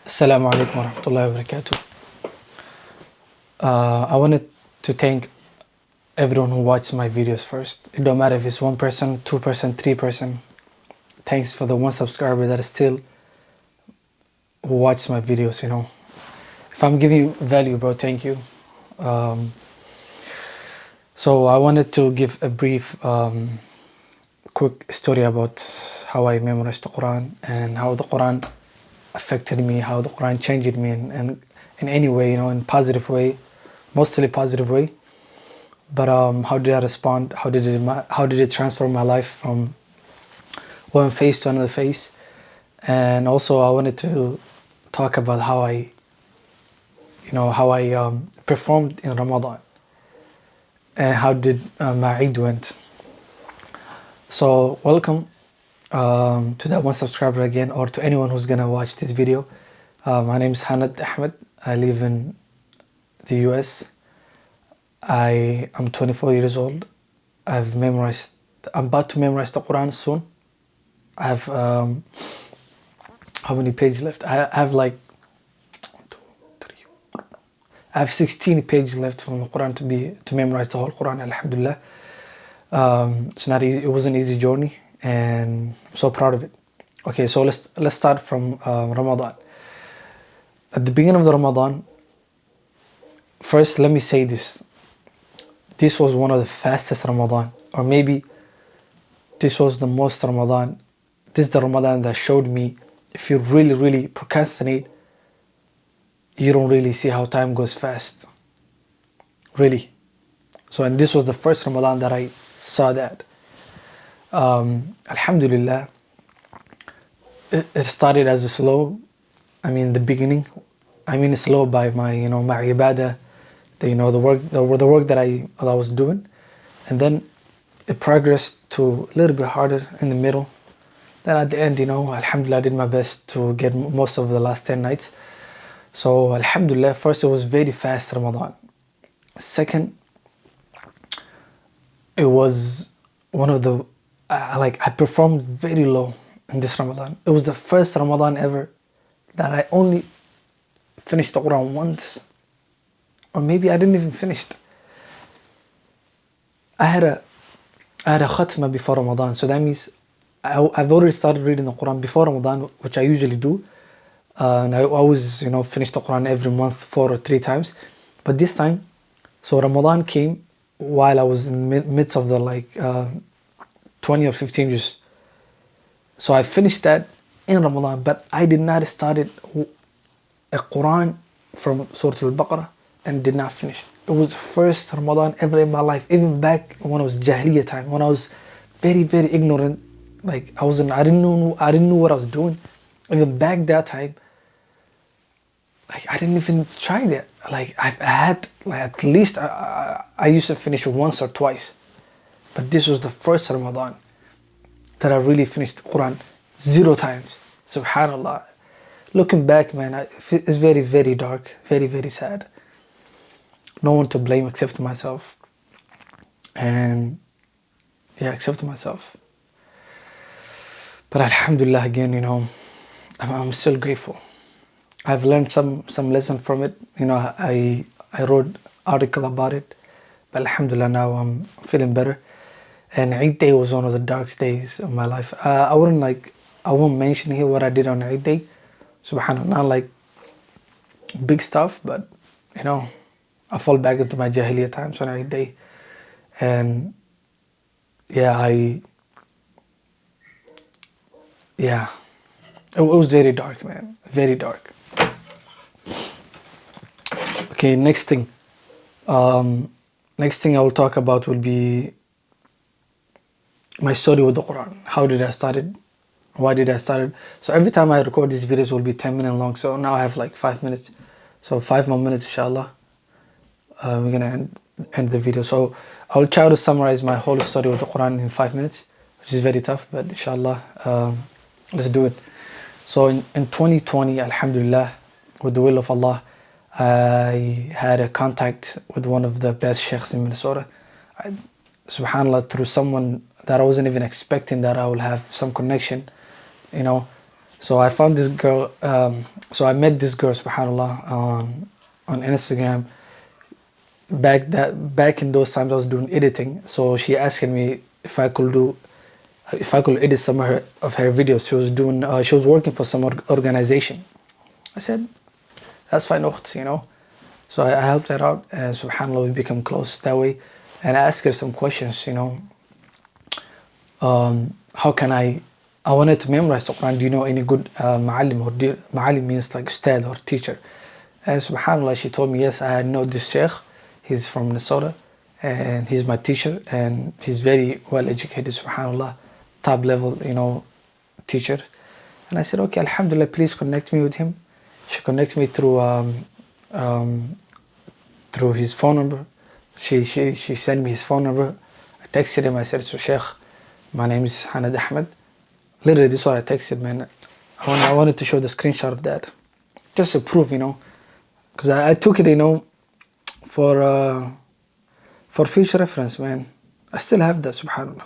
Assalamu alaikum wa rahmatullahi wa barakatuh. I wanted to thank everyone who watched my videos first. It don't matter if it's 1%, 2%, 3%. Thanks for the one subscriber that is still who watches my videos, If I'm giving you value, bro, thank you. So I wanted to give a brief, quick story about how I memorized the Quran and how the Quran affected me, how the Quran changed me in any way, in positive way, mostly positive way. But how did I respond? How did it transform my life from one phase to another phase? And also I wanted to talk about how I performed in Ramadan and how did my Eid went. So welcome to that one subscriber again, or to anyone who's gonna watch this video. My name is Hanad Ahmed. I live in the US. I am 24 years old. I'm about to memorize the Quran soon. I have how many pages left? I have like 1, 2, 3. I have 16 pages left from the Quran to memorize the whole Quran. Alhamdulillah. It's not easy. It was an easy journey, and I'm so proud of it. Okay, so let's start from Ramadan. At the beginning of the Ramadan, first let me say this. This was one of the fastest Ramadan, or maybe this was the most Ramadan. This is the Ramadan that showed me if you really, really procrastinate, you don't really see how time goes fast. Really. So, and this was the first Ramadan that I saw that. Alhamdulillah, it started as a slow, the beginning. Slow by my ibadah, the work that I was doing, and then it progressed to a little bit harder in the middle. Then at the end, Alhamdulillah, I did my best to get most of the last 10 nights. So Alhamdulillah, first it was very fast Ramadan. Second, it was one of the, I performed very low in this Ramadan. It was the first Ramadan ever that I only finished the Quran once. Or maybe I didn't even finish it. I had a khatma before Ramadan, so that means I've already started reading the Quran before Ramadan, which I usually do. And I always, finish the Quran every month 4 or 3 times. But this time, so Ramadan came while I was in the midst of the 20 or 15 years. So I finished that in Ramadan, but I did not start a Quran from Surah Al-Baqarah and did not finish. It was the first Ramadan ever in my life, even back when I was Jahiliyyah time, when I was very, very ignorant. I didn't know what I was doing. Even back that time, I didn't even try that. I had at least I used to finish once or twice, but this was the first Ramadan that I really finished the Quran 0 times. Subhanallah. Looking back, man, it's very, very dark, very, very sad. No one to blame except myself, and except myself. But Alhamdulillah, again, I'm still grateful. I've learned some lesson from it. I wrote article about it, but Alhamdulillah, now I'm feeling better. And Eid Day was one of the darkest days of my life. I won't mention here what I did on Eid Day. Subhanallah, not like big stuff, but I fall back into my Jahiliyyah times on Eid Day. And it was very dark, man, very dark. Okay, next thing I will talk about will be my story with the Quran. How did I start it? Why did I start it? So every time I record these videos will be 10 minutes long. So now I have 5 minutes. So 5 more minutes, inshallah. We're gonna end the video. So I'll try to summarize my whole story with the Quran in 5 minutes, which is very tough, but inshallah, let's do it. So in 2020, Alhamdulillah, with the will of Allah, I had a contact with one of the best sheikhs in Minnesota. Subhanallah, through someone that I wasn't even expecting that I will have some connection, So I found this girl. So I met this girl, subhanallah, on Instagram. Back in those times, I was doing editing. So she asked me if I could edit some of her videos. She was working for some organization. I said, that's fine, you know. So I helped her out, and subhanallah, we become close that way. And I asked her some questions, you know. How can I wanted to memorize the Quran. Do you know any good ma'alim? Or ma'alim means like ustad or teacher. And subhanallah, she told me, yes, I know this sheikh. He's from Minnesota, and he's my teacher, and he's very well educated, subhanallah, top level, you know, teacher. And I said, okay, alhamdulillah, please connect me with him. She connected me through his phone number. She sent me his phone number. I texted him. I said, so Sheikh, my name is Hanad Ahmed. Literally, this is what I texted, man. I wanted to show the screenshot of that, just to prove, you know, because I took it, you know, for future reference, man. I still have that, subhanallah.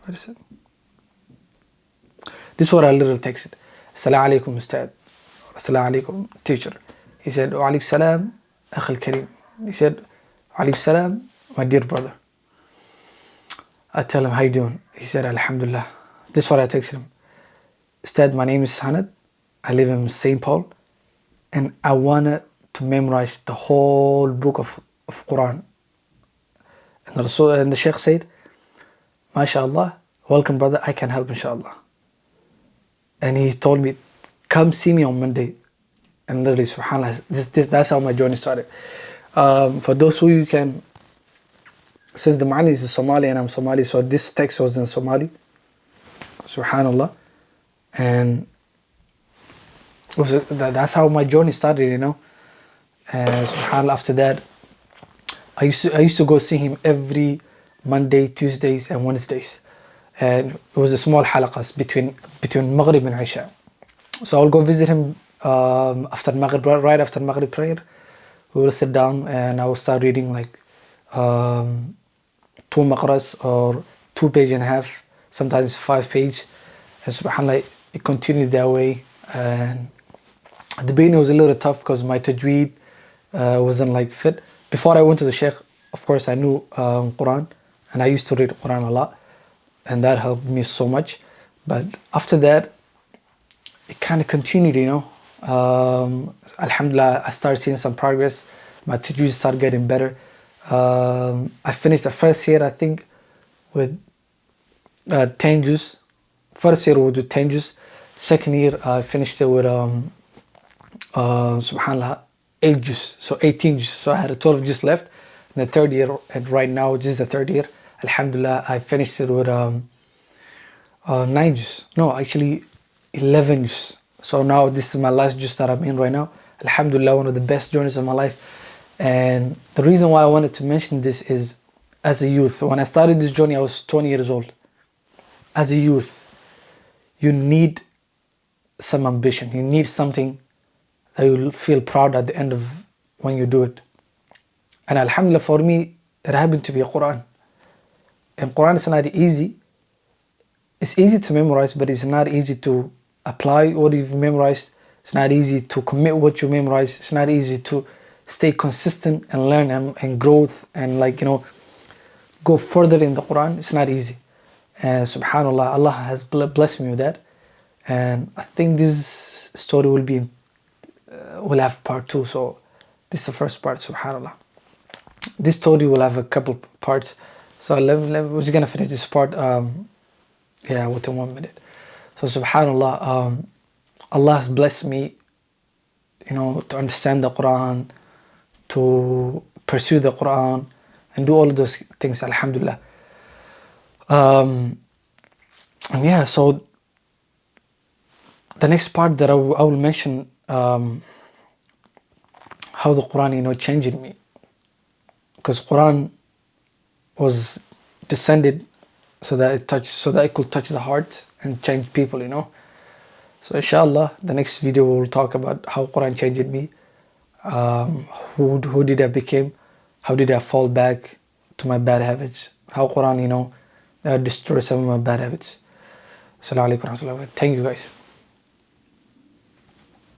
What is it? This is what I literally texted. Assalamu alaikum, Ustad. Assalamu alaikum, teacher. He said, wa alaikum salam, akh al-kareem. He said, wa alaikum salam, my dear brother. I tell him, how you doing? He said, alhamdulillah. This is what I texted him. Ustad, my name is Hanad. I live in St. Paul. And I wanted to memorize the whole book of Quran. And the Sheikh said, MashaAllah, welcome brother, I can help inshallah. And he told me, come see me on Monday. And literally, subhanAllah, that's how my journey started. For those who you can, since the Ma'ani is Somali and I'm Somali, so this text was in Somali, subhanAllah. And that's how my journey started, you know. And subhanAllah, after that, I used to go see him every Monday, Tuesdays and Wednesdays. And it was a small halaqas between Maghrib and Isha. So I'll go visit him after Maghrib, right after Maghrib prayer. We will sit down and I will start reading like 2 maqras or 2 page and a half, sometimes 5 page. And subhanAllah, it continued that way. And at the beginning it was a little tough because my tajweed wasn't like fit. Before I went to the Sheikh, of course I knew Quran, and I used to read Quran a lot, and that helped me so much. But after that, it kind of continued, you know. Alhamdulillah, I started seeing some progress. My tajweed started getting better. I finished the first year, I think, with 10 juz. First year with 10 juz. Second year, I finished it with subhanallah, 8 juz, so 18 juz. So I had a 12 juz left in the third year, and right now, this is the third year. Alhamdulillah, I finished it with 9 juz. No, actually 11 juz. So now this is my last juz that I'm in right now. Alhamdulillah, one of the best journeys of my life. And the reason why I wanted to mention this is, as a youth, when I started this journey, I was 20 years old. As a youth, you need some ambition. You need something that you'll feel proud at the end of when you do it. And alhamdulillah, for me, it happened to be Quran. And Quran is not easy. It's easy to memorize, but it's not easy to apply what you've memorized. It's not easy to commit what you memorize. It's not easy to stay consistent and learn and growth and, like, you know, go further in the Quran. It's not easy. And subhanallah, Allah has blessed me with that. And I think this story will have part 2. So this is the first part, subhanallah. This story will have a couple parts. So we're just gonna finish this part within 1 minute. So subhanallah, Allah has blessed me, you know, to understand the Quran, to pursue the Quran, and do all of those things, alhamdulillah. And yeah, so the next part that I will mention how the Quran, you know, changed me, because Quran was descended so that it could touch the heart and change people, you know. So inshallah, the next video we will talk about how Quran changed me, who did I become, how did I fall back to my bad habits, how Quran, you know, destroyed some of my bad habits. Assalamu alaikum warahmatullahi wabarakatuh. Thank you guys.